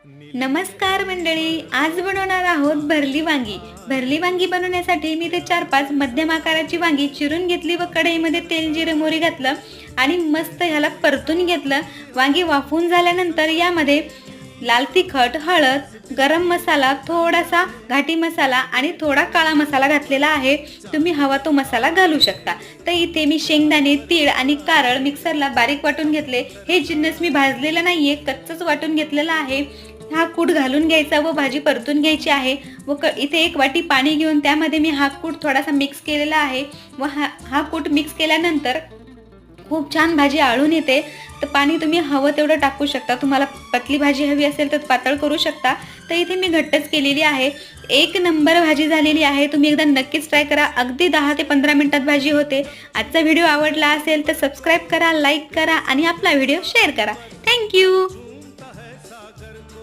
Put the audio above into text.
नमस्कार मंडळी, आज बनवणार आहोत भरली वांगी। भरली वांगी बनवण्यासाठी मी ते 4-5 मध्यम आकाराची वांगी चिरून घेतली व कढईमध्ये तेल जिरे मोहरी घातलं आणि मस्त ह्याला परतून घेतलं। वांगी वाफवून झाल्यानंतर यामध्ये लाल तिखट, हळद, गरम मसाला, थोडासा घाटी मसाला आणि थोडा काळा मसाला घातलेला आहे। तुम्ही हवा तो मसाला घालू शकता। तर इथे मी शेंगदाणे, तीळ आणि कारळ मिक्सरला बारीक वाटून घेतले। हे जिन्नस मी भाजलेला नाहीये, कच्चच वाटून घेतलेला आहे। हा कूट घालून घ्यायचा व भाजी परतून घ्यायची आहे व इथे 1 वाटी पाणी घेऊन त्यामध्ये मी हा कूट थोडासा मिक्स केलेला आहे व हा कूट मिक्स केल्यानंतर खूप छान भाजी आळून येते। तर पाणी तुम्ही हवं तेवढं टाकू शकता। तुम्हाला पतली भाजी हवी असेल तर पातळ करू शकता। तर इथे मी घट्टच केलेली आहे। 1 नंबर भाजी झालेली आहे। तुम्ही एकदा नक्कीच ट्राय करा। अगदी 10 ते 15 मिनिटात भाजी होते। आजचा व्हिडिओ आवडला असेल तर सबस्क्राइब करा, लाईक करा आणि आपला व्हिडिओ शेअर करा। Thank you.